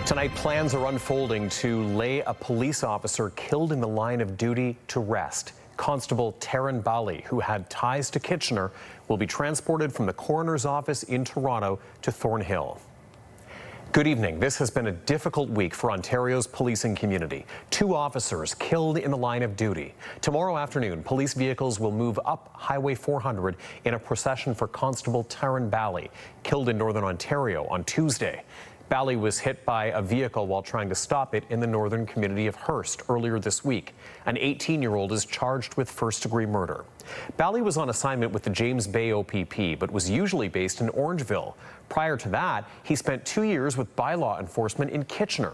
Tonight, plans are unfolding to lay a police officer killed in the line of duty to rest. Constable Taryn Bali, who had ties to Kitchener, will be transported from the coroner's office in Toronto to Thornhill. Good evening. This has been a difficult week for Ontario's policing community. 2 officers killed in the line of duty. Tomorrow afternoon, police vehicles will move up Highway 400 in a procession for Constable Taryn Bali, killed in Northern Ontario on Tuesday. Bali was hit by a vehicle while trying to stop it in the northern community of Hearst earlier this week. An 18-year-old is charged with first-degree murder. Bali was on assignment with the James Bay OPP, but was usually based in Orangeville. Prior to that, he spent 2 years with bylaw enforcement in Kitchener.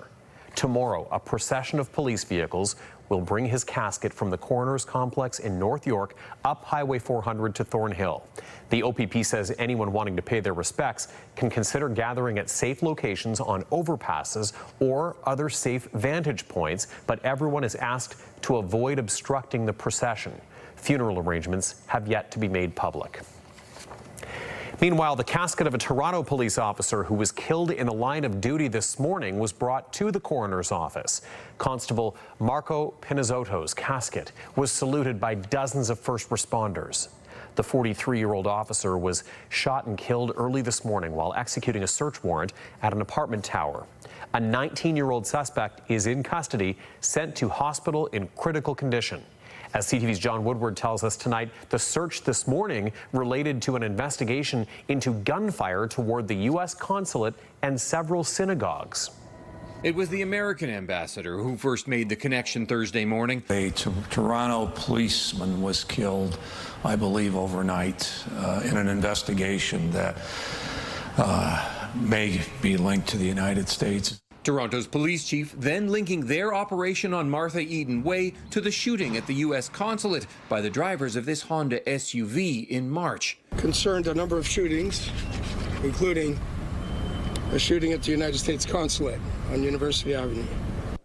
Tomorrow, a procession of police vehicles will bring his casket from the coroner's complex in North York up Highway 400 to Thornhill. The OPP says anyone wanting to pay their respects can consider gathering at safe locations on overpasses or other safe vantage points, but everyone is asked to avoid obstructing the procession. Funeral arrangements have yet to be made public. Meanwhile, the casket of a Toronto police officer who was killed in the line of duty this morning was brought to the coroner's office. Constable Marco Pinizzotto's casket was saluted by dozens of first responders. The 43-year-old officer was shot and killed early this morning while executing a search warrant at an apartment tower. A 19-year-old suspect is in custody, sent to hospital in critical condition. As CTV's John Woodward tells us tonight, the search this morning related to an investigation into gunfire toward the U.S. consulate and several synagogues. It was the American ambassador who first made the connection Thursday morning. A Toronto policeman was killed, I believe, overnight in an investigation that may be linked to the United States. Toronto's police chief then linking their operation on Martha Eden Way to the shooting at the U.S. consulate by the drivers of this Honda SUV in March. Concerned a number of shootings, including a shooting at the United States consulate on University Avenue.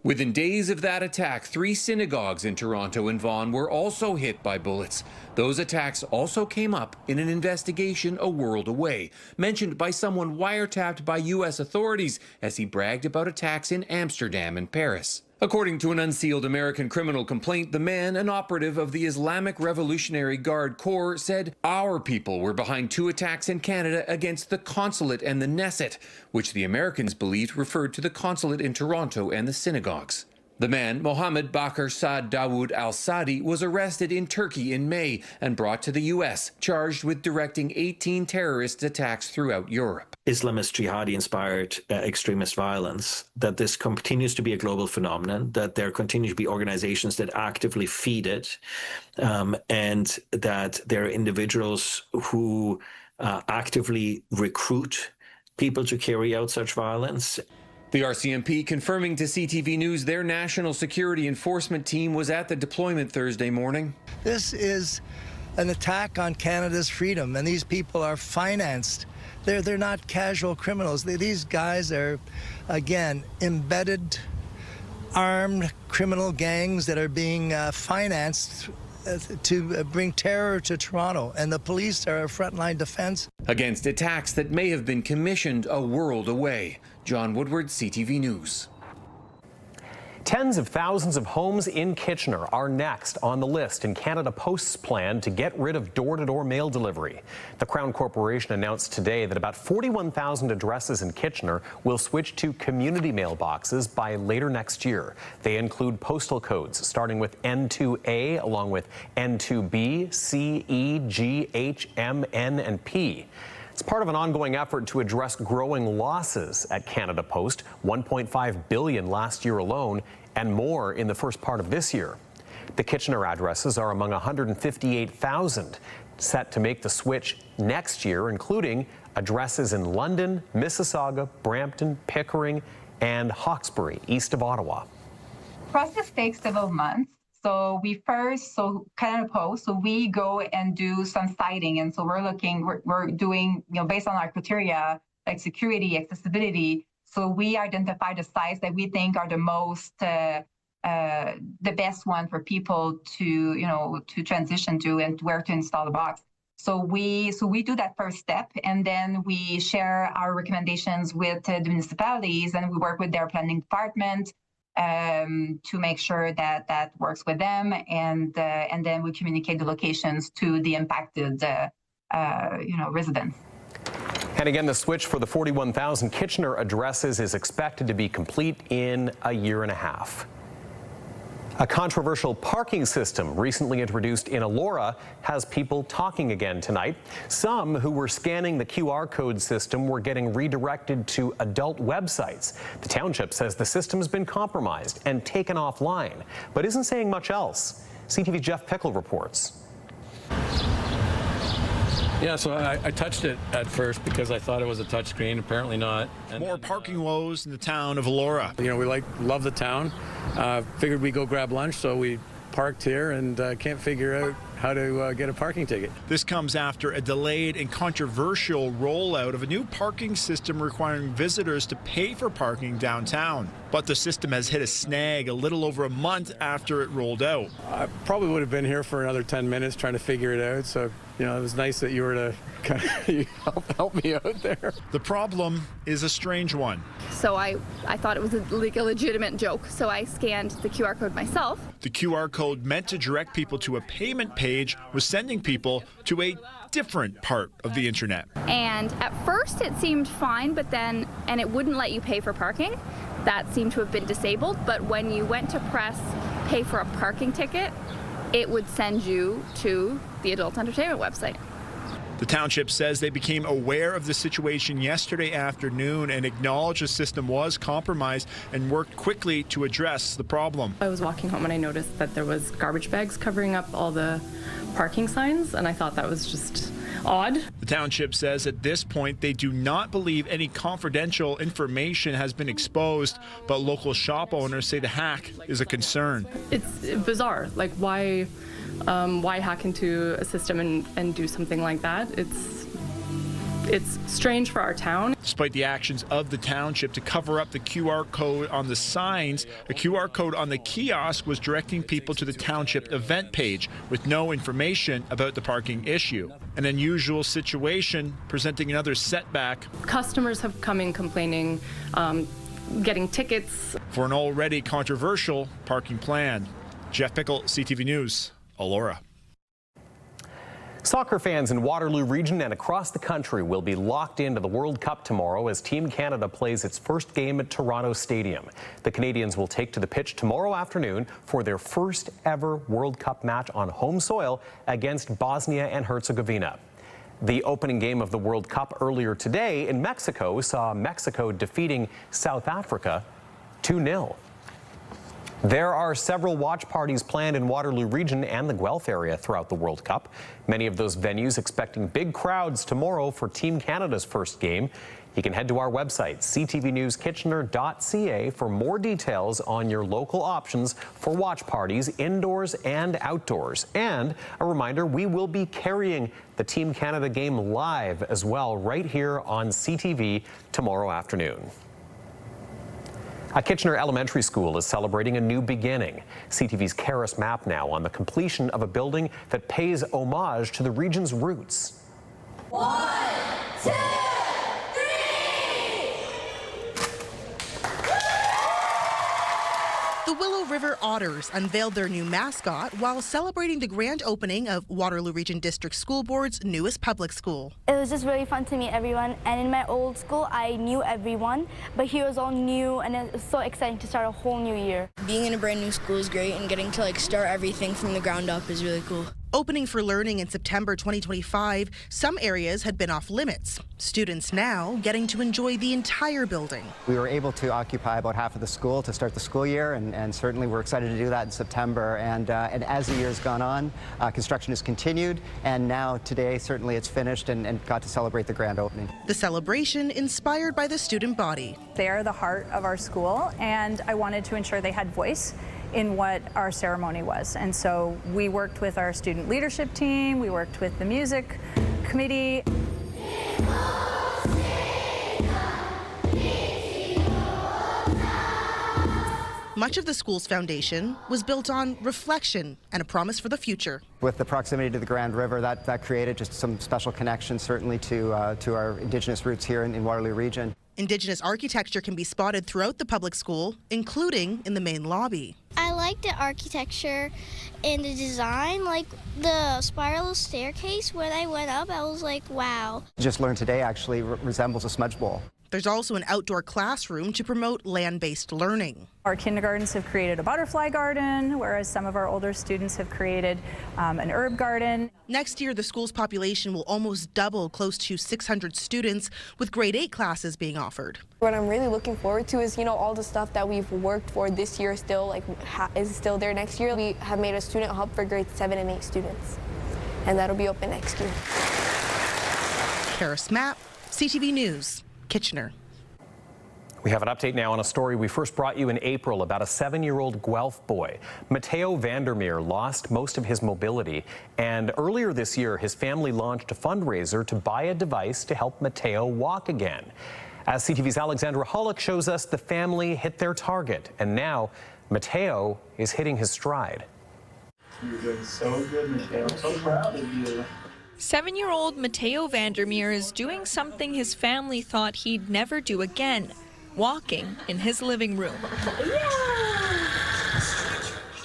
Within days of that attack, 3 synagogues in Toronto and Vaughan were also hit by bullets. Those attacks also came up in an investigation a world away, mentioned by someone wiretapped by U.S. authorities as he bragged about attacks in Amsterdam and Paris. According to an unsealed American criminal complaint, the man, an operative of the Islamic Revolutionary Guard Corps, said our people were behind 2 attacks in Canada against the consulate and the Knesset, which the Americans believed referred to the consulate in Toronto and the synagogues. The man, Mohammed Bakr Saad Dawood al-Sadi, was arrested in Turkey in May and brought to the U.S., charged with directing 18 terrorist attacks throughout Europe. Islamist jihadi-inspired extremist violence, that this continues to be a global phenomenon, that there continue to be organizations that actively feed it, and that there are individuals who actively recruit people to carry out such violence. The RCMP confirming to CTV News their national security enforcement team was at the deployment Thursday morning. This is an attack on Canada's freedom, and these people are financed. They're not casual criminals. These guys are, again, embedded, armed criminal gangs that are being financed to bring terror to Toronto, and the police are a frontline defense. Against attacks that may have been commissioned a world away. John Woodward, CTV News. Tens of thousands of homes in Kitchener are next on the list in Canada Post's plan to get rid of door-to-door mail delivery. The Crown Corporation announced today that about 41,000 addresses in Kitchener will switch to community mailboxes by later next year. They include postal codes starting with N2A along with N2B, C, E, G, H, M, N, and P. It's part of an ongoing effort to address growing losses at Canada Post, $1.5 billion last year alone, and more in the first part of this year. The Kitchener addresses are among 158,000 set to make the switch next year, including addresses in London, Mississauga, Brampton, Pickering, and Hawkesbury, east of Ottawa. Process takes several months. So Canada Post, we go and do some citing. And so we're doing, based on our criteria, like security, accessibility. So we identify the sites that we think are the most, the best one for people to transition to and where to install the box. So we do that first step, and then we share our recommendations with the municipalities, and we work with their planning department to make sure that that works with them, and then we communicate the locations to the impacted residents. And again, the switch for the 41,000 Kitchener addresses is expected to be complete in a year and a half. A controversial parking system recently introduced in Elora has people talking again tonight. Some who were scanning the QR code system were getting redirected to adult websites. The township says the system has been compromised and taken offline, but isn't saying much else. CTV's Jeff Pickle reports. Yeah, so I touched it at first because I thought it was a touch screen. Apparently not. And more parking woes in the town of Elora. You know, we love the town. Figured we'd go grab lunch, so we parked here and can't figure out how to get a parking ticket. This comes after a delayed and controversial rollout of a new parking system requiring visitors to pay for parking downtown. But the system has hit a snag a little over a month after it rolled out. I probably would have been here for another 10 minutes trying to figure it out, so you know, it was nice that you were to kind of help me out there. The problem is a strange one. So I thought it was a legitimate joke, so I scanned the QR code myself. The QR code meant to direct people to a payment page was sending people to a different part of the internet. And at first it seemed fine, but then, and it wouldn't let you pay for parking. That seemed to have been disabled, but when you went to press pay for a parking ticket, it would send you to the adult entertainment website. The township says they became aware of the situation yesterday afternoon and acknowledged the system was compromised and worked quickly to address the problem. I was walking home and I noticed that there was garbage bags covering up all the parking signs, and I thought that was just odd. The township says at this point they do not believe any confidential information has been exposed, but local shop owners say the hack is a concern. It's bizarre. Like, why hack into a system and do something like that? It's strange for our town. Despite the actions of the township to cover up the QR code on the signs, the QR code on the kiosk was directing people to the township event page with no information about the parking issue. An unusual situation presenting another setback. Customers have come in complaining, getting tickets. For an already controversial parking plan. Jeff Pickle, CTV News, Elora. Soccer fans in Waterloo Region and across the country will be locked into the World Cup tomorrow as Team Canada plays its first game at Toronto Stadium. The Canadians will take to the pitch tomorrow afternoon for their first ever World Cup match on home soil against Bosnia and Herzegovina. The opening game of the World Cup earlier today in Mexico saw Mexico defeating South Africa 2-0. There are several watch parties planned in Waterloo Region and the Guelph area throughout the World Cup. Many of those venues expecting big crowds tomorrow for Team Canada's first game. You can head to our website, ctvnewskitchener.ca, for more details on your local options for watch parties indoors and outdoors. And a reminder, we will be carrying the Team Canada game live as well right here on CTV tomorrow afternoon. A Kitchener Elementary School is celebrating a new beginning. CTV's Karis map now on the completion of a building that pays homage to the region's roots. 1, 2, 3! The Willow River Otters unveiled their new mascot while celebrating the grand opening of Waterloo Region District School Board's newest public school. It was just really fun to meet everyone, and in my old school I knew everyone, but here was all new and it was so exciting to start a whole new year. Being in a brand new school is great, and getting to start everything from the ground up is really cool. Opening for learning in September 2025, some areas had been off limits. Students now getting to enjoy the entire building. We were able to occupy about half of the school to start the school year, and certainly we're excited to do that in September. And as the year's gone on, construction has continued, and now today certainly it's finished and got to celebrate the grand opening. The celebration inspired by the student body. They are the heart of our school, and I wanted to ensure they had voice in what our ceremony was. And so we worked with our student leadership team, we worked with the music committee. Much of the school's foundation was built on reflection and a promise for the future. With the proximity to the Grand River, that created just some special connections, certainly to our Indigenous roots here in Waterloo Region. Indigenous architecture can be spotted throughout the public school, including in the main lobby. I like the architecture and the design, like the spiral staircase. When I went up, I was like, wow. Just learned today actually resembles a smudge bowl. There's also an outdoor classroom to promote land-based learning. Our kindergartens have created a butterfly garden, whereas some of our older students have created an herb garden. Next year, the school's population will almost double, close to 600 students, with grade 8 classes being offered. What I'm really looking forward to is, all the stuff that we've worked for this year still is still there next year. We have made a student hub for grades 7 and 8 students, and that'll be open next year. Karis Mapp, CTV News, Kitchener. We have an update now on a story we first brought you in April about a 7-year-old Guelph boy. Mateo Vandermeer lost most of his mobility, and earlier this year his family launched a fundraiser to buy a device to help Mateo walk again. As CTV's Alexandra Hollick shows us, the family hit their target, and now Mateo is hitting his stride. You're doing so good, Mateo. I'm so proud of you. 7-year-old Mateo Vandermeer is doing something his family thought he'd never do again, walking in his living room. Yeah.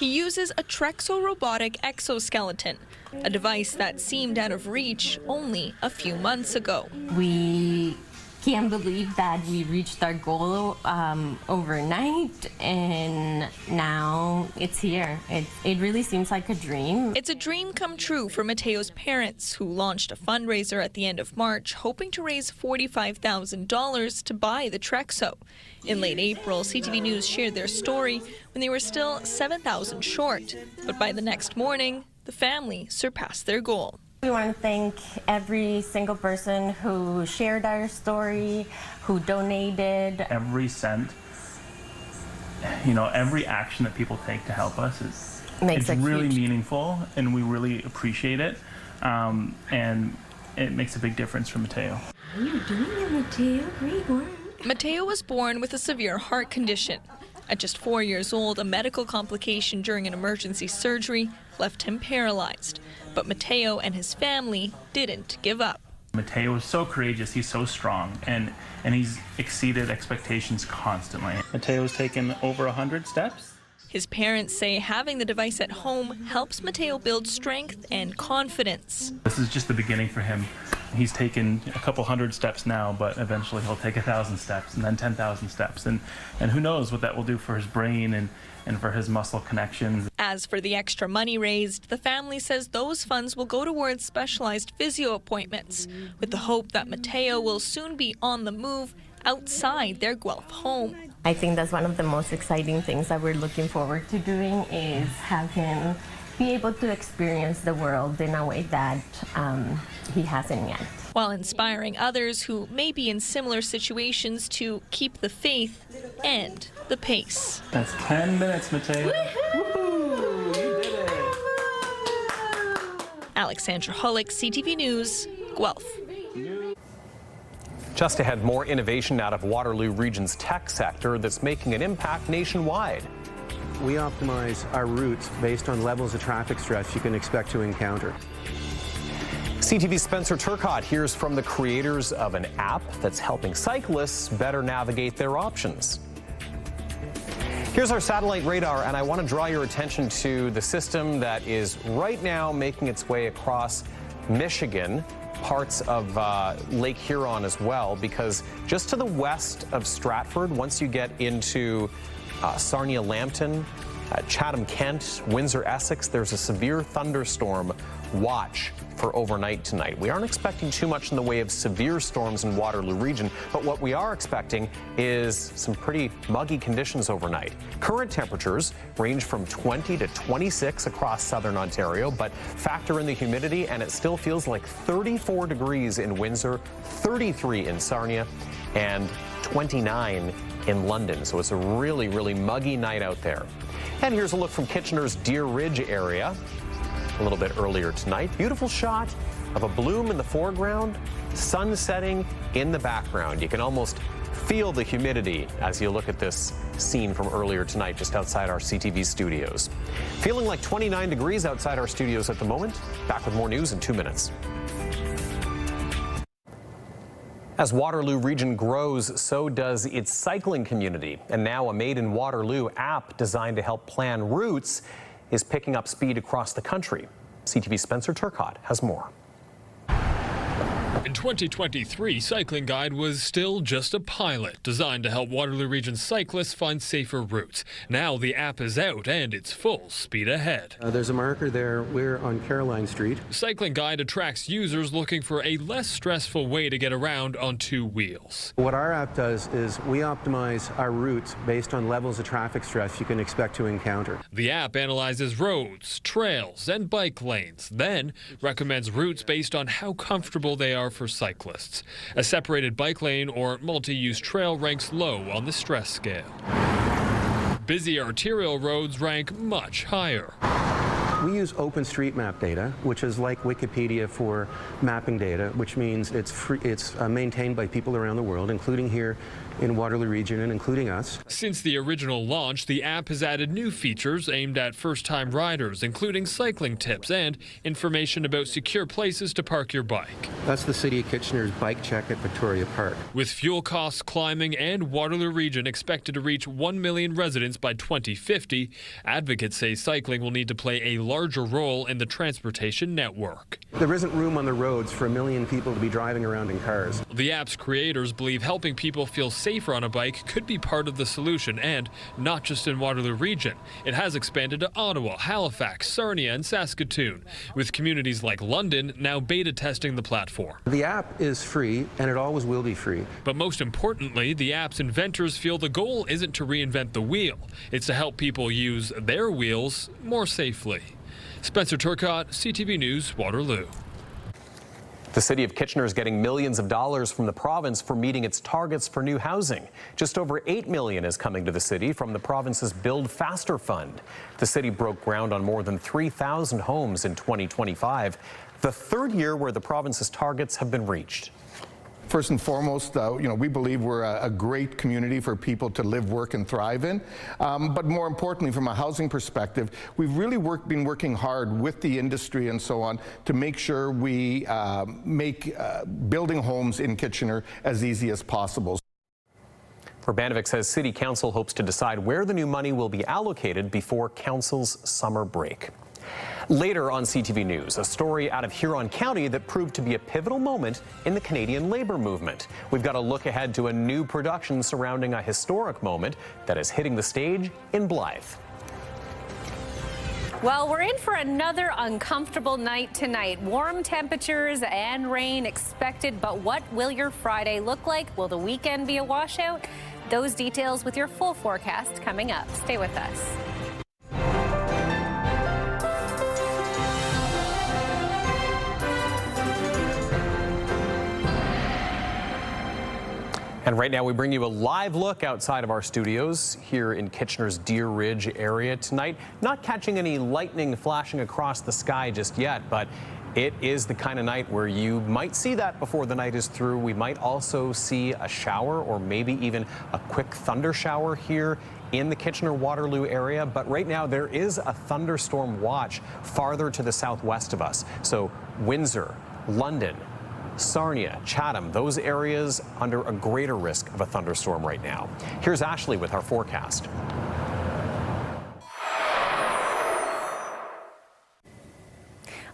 He uses a Trexo robotic exoskeleton, a device that seemed out of reach only a few months ago. We can't believe that we reached our goal overnight, and now it's here. It really seems like a dream. It's a dream come true for Mateo's parents, who launched a fundraiser at the end of March, hoping to raise $45,000 to buy the Trexo. In late April, CTV News shared their story when they were still $7,000 short. But by the next morning, the family surpassed their goal. We want to thank every single person who shared our story, who donated. Every cent, every action that people take to help us it's really meaningful, and we really appreciate it. And it makes a big difference for Mateo. How are you doing, Mateo? Great work. Mateo was born with a severe heart condition. At just 4 years old, a medical complication during an emergency surgery left him paralyzed. But Mateo and his family didn't give up. Mateo is so courageous, he's so strong, and he's exceeded expectations constantly. Mateo's taken over 100 steps. His parents say having the device at home helps Mateo build strength and confidence. This is just the beginning for him. He's taken a couple hundred steps now, but eventually he'll take 1,000 steps and then 10,000 steps. And who knows what that will do for his brain and for his muscle connections. As for the extra money raised, the family says those funds will go towards specialized physio appointments, with the hope that Mateo will soon be on the move outside their Guelph home. I think that's one of the most exciting things that we're looking forward to doing, is have him be able to experience the world in a way that he hasn't yet. While inspiring others who may be in similar situations to keep the faith and the pace. That's 10 minutes, Mateo. Woohoo! You did it. Alexandra Hollick, CTV News, Guelph. Just ahead, more innovation out of Waterloo Region's tech sector that's making an impact nationwide. We optimize our routes based on levels of traffic stress you can expect to encounter. CTV's Spencer Turcotte hears from the creators of an app that's helping cyclists better navigate their options. Here's our satellite radar, and I want to draw your attention to the system that is right now making its way across Michigan, parts of Lake Huron as well, because just to the west of Stratford, once you get into Sarnia-Lambton, Chatham-Kent, Windsor-Essex, there's a severe thunderstorm watch for overnight tonight. We aren't expecting too much in the way of severe storms in Waterloo Region, but what we are expecting is some pretty muggy conditions overnight. Current temperatures range from 20 to 26 across southern Ontario, but factor in the humidity and it still feels like 34 degrees in Windsor, 33 in Sarnia, and 29 in London. So it's a really, really muggy night out there. And here's a look from Kitchener's Deer Ridge area a little bit earlier tonight. Beautiful shot of a bloom in the foreground, sun setting in the background. You can almost Feel the humidity as you look at this scene from earlier tonight just outside our CTV studios. Feeling like 29 degrees outside our studios at the moment. Back with more news in 2 minutes. As Waterloo Region grows, so does its cycling community. And now a Made in Waterloo app designed to help plan routes is picking up speed across the country. CTV's Spencer Turcotte has more. In 2023, Cycling Guide was still just a pilot designed to help Waterloo Region cyclists find safer routes. Now the app is out and it's full speed ahead. There's a marker there. We're on Caroline Street. Cycling Guide attracts users looking for a less stressful way to get around on two wheels. What our app does is we optimize our routes based on levels of traffic stress you can expect to encounter. The app analyzes roads, trails, and bike lanes, then recommends routes based on how comfortable they are for cyclists. A separated bike lane or multi-use trail ranks low on the stress scale. Busy arterial roads rank much higher. We use OpenStreetMap data, which is like Wikipedia for mapping data, which means it's free, it's maintained by people around the world, including here in Waterloo Region and including us. Since the original launch, the app has added new features aimed at first-time riders, including cycling tips and information about secure places to park your bike. That's the City of Kitchener's bike check at Victoria Park. With fuel costs climbing and Waterloo Region expected to reach 1 million residents by 2050, advocates say cycling will need to play a larger role in the transportation network. There isn't room on the roads for 1 million people to be driving around in cars. The app's creators believe helping people feel safer on a bike could be part of the solution, and not just in Waterloo Region. It has expanded to Ottawa, Halifax, Sarnia, and Saskatoon, with communities like London now beta testing the platform. The app is free, and it always will be free. But most importantly, the app's inventors feel the goal isn't to reinvent the wheel. It's to help people use their wheels more safely. Spencer Turcotte, CTV News, Waterloo. The City of Kitchener is getting millions of dollars from the province for meeting its targets for new housing. Just over $8 million is coming to the city from the province's Build Faster Fund. The city broke ground on more than 3,000 homes in 2025, the third year where the province's targets have been reached. First and foremost, we believe we're a great community for people to live, work, and thrive in. But more importantly, from a housing perspective, we've really been working hard with the industry and so on to make sure we make building homes in Kitchener as easy as possible. Urbanovic says City Council hopes to decide where the new money will be allocated before Council's summer break. Later on CTV News, a story out of Huron County that proved to be a pivotal moment in the Canadian labor movement. We've got a look ahead to a new production surrounding a historic moment that is hitting the stage in Blythe. Well, we're in for another uncomfortable night tonight. Warm temperatures and rain expected, but what will your Friday look like? Will the weekend be a washout? Those details with your full forecast coming up. Stay with us. And right now we bring you a live look outside of our studios here in Kitchener's Deer Ridge area tonight. Not catching any lightning flashing across the sky just yet, but it is the kind of night where you might see that before the night is through. We might also see a shower or maybe even a quick thunder shower here in the Kitchener-Waterloo area. But right now there is a thunderstorm watch farther to the southwest of us. So Windsor, London, Sarnia, Chatham, those areas under a greater risk of a thunderstorm right now. Here's Ashley with our forecast.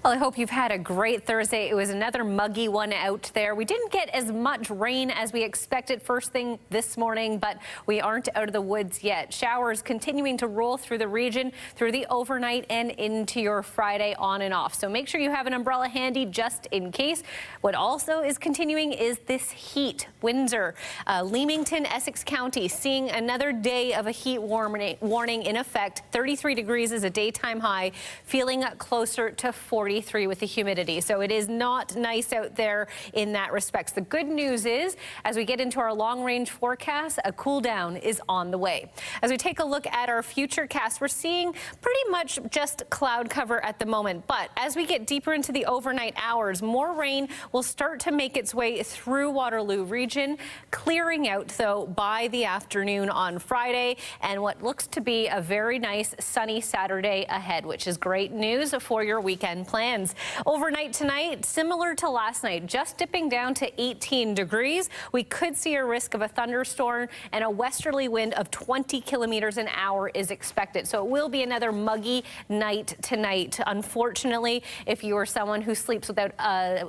Well, I hope you've had a great Thursday. It was another muggy one out there. We didn't get as much rain as we expected first thing this morning, but we aren't out of the woods yet. Showers continuing to roll through the region through the overnight and into your Friday on and off. So make sure you have an umbrella handy just in case. What also is continuing is this heat. Windsor, Leamington, Essex County seeing another day of a heat warning in effect. 33 degrees is a daytime high, feeling closer to 40 43 with the humidity. So it is not nice out there in that respect. The good news is, as we get into our long-range forecast, a cool down is on the way. As we take a look at our future cast, we're seeing pretty much just cloud cover at the moment. But as we get deeper into the overnight hours, more rain will start to make its way through Waterloo region, clearing out, though, by the afternoon on Friday, and what looks to be a very nice sunny Saturday ahead, which is great news for your weekend plans. Overnight tonight, similar to last night, just dipping down to 18 degrees. We could see a risk of a thunderstorm, and a westerly wind of 20 kilometers an hour is expected. So it will be another muggy night tonight. Unfortunately, if you are someone who sleeps without a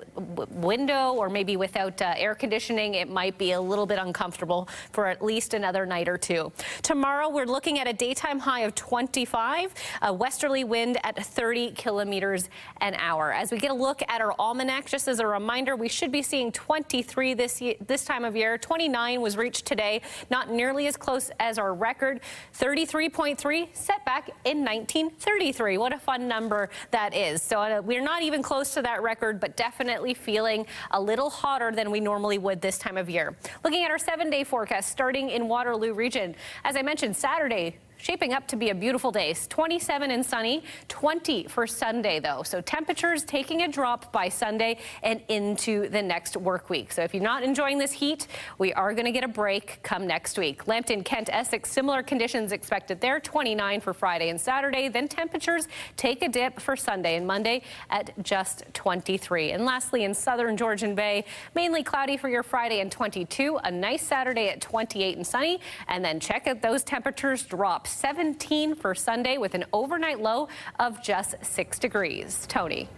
window or maybe without air conditioning, it might be a little bit uncomfortable for at least another night or two. Tomorrow, we're looking at a daytime high of 25, a westerly wind at 30 kilometers an hour. As we get a look at our almanac, just as a reminder, we should be seeing 23 this time of year. 29 was reached today, not nearly as close as our record. 33.3 set back in 1933. What a fun number that is. So we're not even close to that record, but definitely feeling a little hotter than we normally would this time of year. Looking at our 7-day forecast, starting in Waterloo region. As I mentioned, Saturday, shaping up to be a beautiful day. 27 and sunny, 20 for Sunday, though. So temperatures taking a drop by Sunday and into the next work week. So if you're not enjoying this heat, we are going to get a break come next week. Lambton, Kent, Essex, similar conditions expected there. 29 for Friday and Saturday. Then temperatures take a dip for Sunday and Monday at just 23. And lastly, in southern Georgian Bay, mainly cloudy for your Friday and 22. A nice Saturday at 28 and sunny. And then check out those temperatures drop. 17 for Sunday with an overnight low of just 6 degrees. Tony.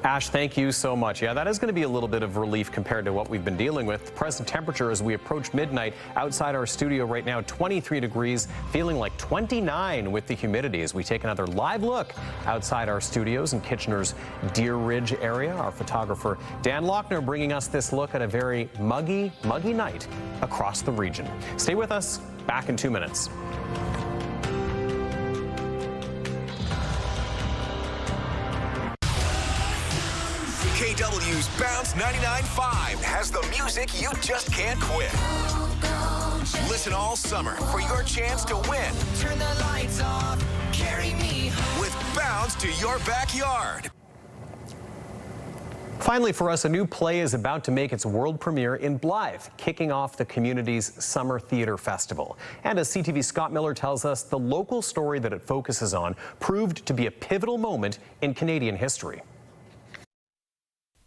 Ash, thank you so much. Yeah, that is going to be a little bit of relief compared to what we've been dealing with. The present temperature as we approach midnight outside our studio right now, 23 degrees, feeling like 29 with the humidity. As we take another live look outside our studios in Kitchener's Deer Ridge area, our photographer Dan Lochner bringing us this look at a very muggy night across the region. Stay with us. Back in 2 minutes. KW's Bounce 99.5 has the music you just can't quit. Listen all summer for your chance to win. Turn the lights off, carry me home. With Bounce to your backyard. Finally, for us, a new play is about to make its world premiere in Blythe, kicking off the community's Summer Theatre Festival. And as CTV's Scott Miller tells us, the local story that it focuses on proved to be a pivotal moment in Canadian history.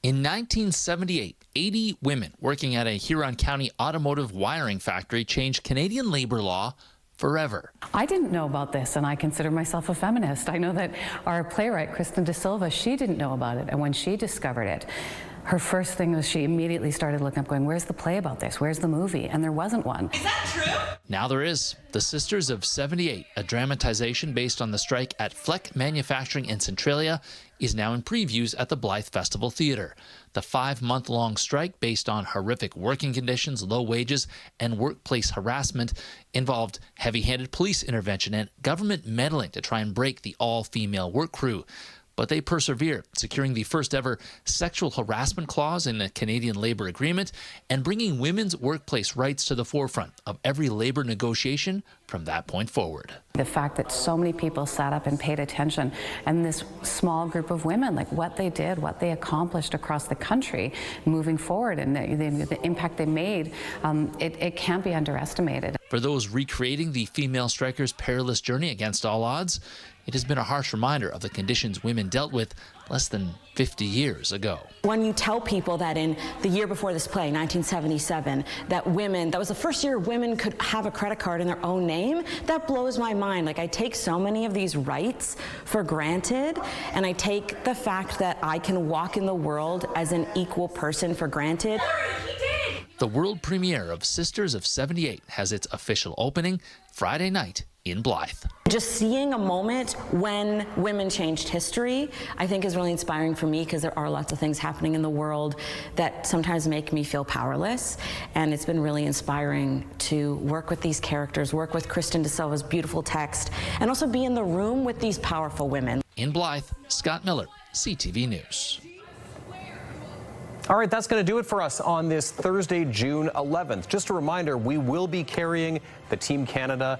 In 1978, 80 women working at a Huron County automotive wiring factory changed Canadian labor law forever. I didn't know about this, and I consider myself a feminist. I know that our playwright, Kristen De Silva, she didn't know about it, and when she discovered it, her first thing was she immediately started looking up going, where's the play about this? Where's the movie? And there wasn't one. Is that true? Now there is. The Sisters of 78, a dramatization based on the strike at Fleck Manufacturing in Centralia, is now in previews at the Blythe Festival Theatre. The 5-month-long strike, based on horrific working conditions, low wages, and workplace harassment, involved heavy-handed police intervention and government meddling to try and break the all-female work crew. But they persevere, securing the first-ever sexual harassment clause in a Canadian labor agreement and bringing women's workplace rights to the forefront of every labor negotiation from that point forward. The fact that so many people sat up and paid attention, and this small group of women, like what they did, what they accomplished across the country moving forward, and the impact they made, it can't be underestimated. For those recreating the female strikers' perilous journey against all odds, it has been a harsh reminder of the conditions women dealt with less than 50 years ago. When you tell people that in the year before this play, 1977, that was the first year women could have a credit card in their own name, that blows my mind. Like, I take so many of these rights for granted, and I take the fact that I can walk in the world as an equal person for granted. The world premiere of Sisters of 78 has its official opening Friday night in Blythe. Just seeing a moment when women changed history, I think is really inspiring for me, because there are lots of things happening in the world that sometimes make me feel powerless. And it's been really inspiring to work with these characters, work with Kristen De Silva's beautiful text, and also be in the room with these powerful women. In Blythe, Scott Miller, CTV News. All right, that's going to do it for us on this Thursday, June 11th. Just a reminder, we will be carrying the Team Canada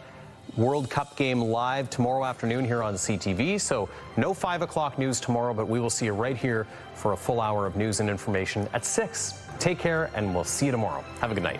World Cup game live tomorrow afternoon here on CTV. So no 5 o'clock news tomorrow, but we will see you right here for a full hour of news and information at 6. Take care, and we'll see you tomorrow. Have a good night.